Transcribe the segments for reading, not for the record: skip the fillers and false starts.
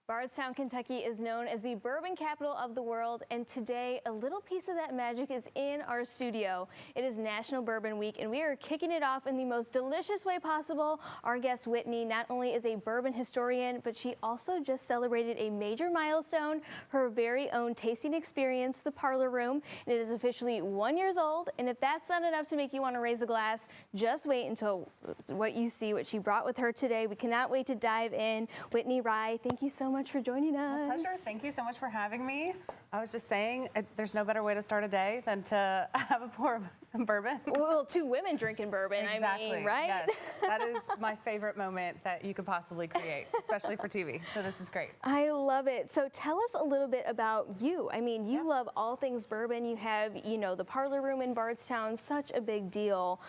Bardstown, Kentucky is known as the bourbon capital of the world, and today a little piece of that magic is in our studio. It is National Bourbon Week, and we are kicking it off in the most delicious way possible. Our guest Whitney not only is a bourbon historian, but she also just celebrated a major milestone, her very own tasting experience, the Parlor Room. And it is officially 1 year old, and if that's not enough to make you want to raise a glass, just wait until what she brought with her today. We cannot wait to dive in. Whitney Rye, thank you so much for joining us. My pleasure. Thank you so much for having me. I was just saying, there's no better way to start a day than to have a pour of some bourbon. Well, two women drinking bourbon, Exactly. I mean, right? Yes. That is my favorite moment that you could possibly create, especially for TV. So this is great. I love it. So tell us a little bit about you. I mean, you love all things bourbon. You have, the Parlor Room in Bardstown, such a big deal.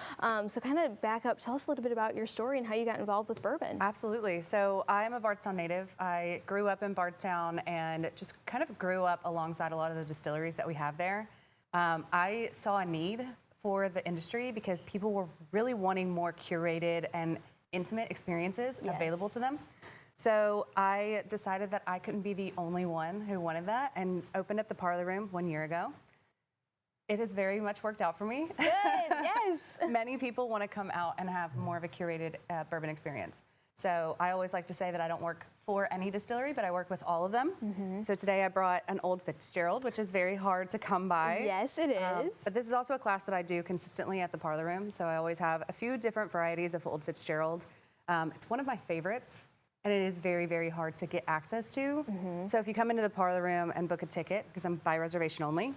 So kind of back up, tell us a little bit about your story and how you got involved with bourbon. Absolutely. So I'm a Bardstown native. I grew up in Bardstown and just kind of grew up alongside a lot of the distilleries that we have there. I saw a need for the industry because people were really wanting more curated and intimate experiences available to them. So I decided that I couldn't be the only one who wanted that and opened up the Parlor Room 1 year ago. It has very much worked out for me. Good, yes. Many people want to come out and have more of a curated bourbon experience. So I always like to say that I don't work for any distillery, but I work with all of them. Mm-hmm. So today I brought an Old Fitzgerald, which is very hard to come by. Yes, it is. But this is also a class that I do consistently at the Parlor Room. So I always have a few different varieties of Old Fitzgerald. It's one of my favorites, and it is very, very hard to get access to. Mm-hmm. So if you come into the Parlor Room and book a ticket, because I'm by reservation only,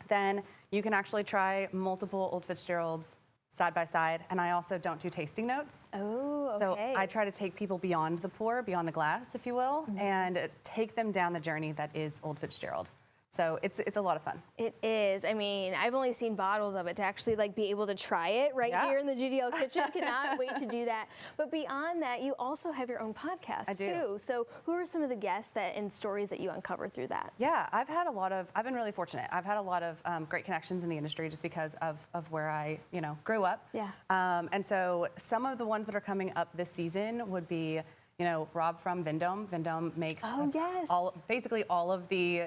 then you can actually try multiple Old Fitzgeralds side by side, and I also don't do tasting notes. Oh, okay. So I try to take people beyond the pour, beyond the glass, if you will, and take them down the journey that is Old Fitzgerald. So it's a lot of fun. It is. I mean, I've only seen bottles of it. To actually be able to try it here in the GDL kitchen. Cannot wait to do that. But beyond that, you also have your own podcast too. So who are some of the guests and stories that you uncovered through that? Yeah, I've been really fortunate. I've had a lot of great connections in the industry just because of where I, grew up. Yeah. And so some of the ones that are coming up this season would be, Rob from Vendome. Vendome makes basically all of the,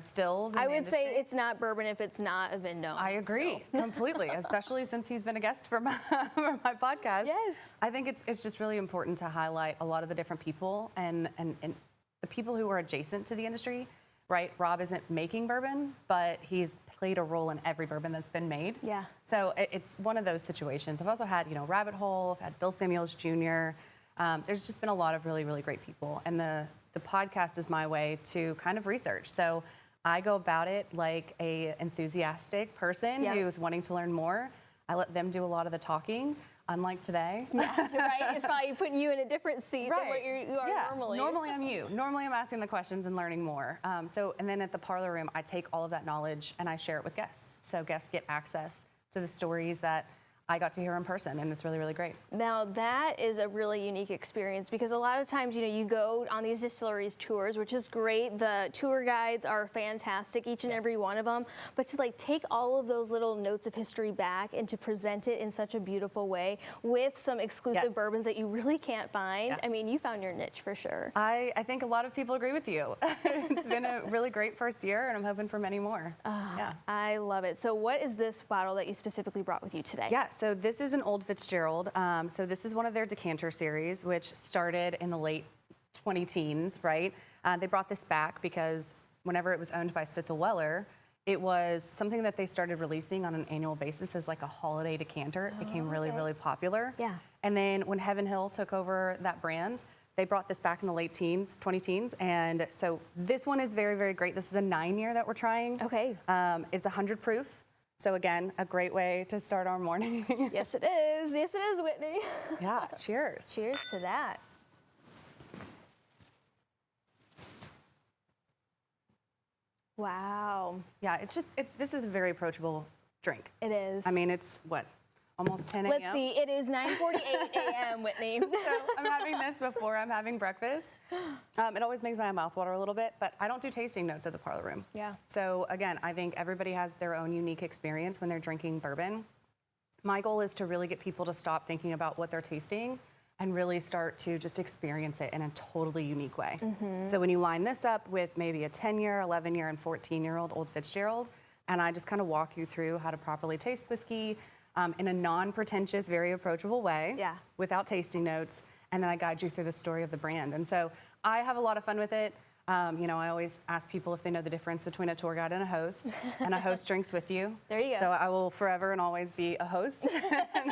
stills. I would say it's not bourbon if it's not a Vendome. I agree completely, especially since he's been a guest for my podcast. Yes. I think it's just really important to highlight a lot of the different people and the people who are adjacent to the industry, right? Rob isn't making bourbon, but he's played a role in every bourbon that's been made. Yeah. So it's one of those situations. I've also had, Rabbit Hole, I've had Bill Samuels Jr., there's just been a lot of really, really great people. And the podcast is my way to kind of research. So I go about it like a enthusiastic person who's wanting to learn more. I let them do a lot of the talking, unlike today. Yeah, right. It's probably putting you in a different seat than what you are normally. Normally I'm you. Normally I'm asking the questions and learning more. And then at the Parlor Room, I take all of that knowledge and I share it with guests. So guests get access to the stories that I got to hear in person, and it's really, really great. Now, that is a really unique experience because a lot of times, you go on these distilleries tours, which is great. The tour guides are fantastic, each and every one of them. But to take all of those little notes of history back and to present it in such a beautiful way with some exclusive bourbons that you really can't find. Yeah. I mean, you found your niche for sure. I think a lot of people agree with you. It's been a really great first year, and I'm hoping for many more. I love it. So what is this bottle that you specifically brought with you today? Yeah. So this is an Old Fitzgerald. So this is one of their decanter series, which started in the late 20-teens, right? They brought this back because whenever it was owned by Stitzel Weller, it was something that they started releasing on an annual basis as like a holiday decanter. It became really, really popular. Yeah. And then when Heaven Hill took over that brand, they brought this back in the late 20-teens. And so this one is very, very great. This is a 9-year that we're trying. Okay. It's 100 proof. So again, a great way to start our morning. Yes, it is. Yes, it is, Whitney. Yeah, cheers. Cheers to that. Wow. Yeah, this is a very approachable drink. It is. I mean, it's what, almost 10 a.m.? Let's see, it is 9:48 a.m., Whitney. So I'm having this before I'm having breakfast. It always makes my mouth water a little bit, but I don't do tasting notes at the Parlor Room. Yeah. So again, I think everybody has their own unique experience when they're drinking bourbon. My goal is to really get people to stop thinking about what they're tasting and really start to just experience it in a totally unique way. So when you line this up with maybe a 10-year, 11-year, and 14-year-old Old Fitzgerald, and I just kind of walk you through how to properly taste whiskey in a non-pretentious, very approachable way, without tasting notes, and then I guide you through the story of the brand. And so I have a lot of fun with it. You know, I always ask people if they know the difference between a tour guide and a host, and a host drinks with you. There you go. So I will forever and always be a host,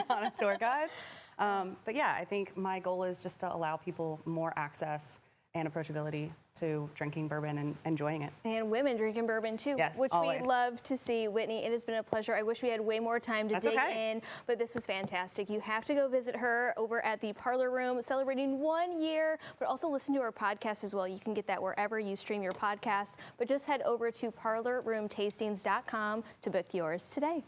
not a tour guide. But yeah, I think my goal is just to allow people more access and approachability to drinking bourbon and enjoying it. And women drinking bourbon too, Yes, which always. we love to see. Whitney, it has been a pleasure. I wish we had way more time to dig in, but this was fantastic. You have to go visit her over at the Parlor Room, celebrating 1 year, but also listen to her podcast as well. You can get that wherever you stream your podcasts, but just head over to parlorroomtastings.com to book yours today.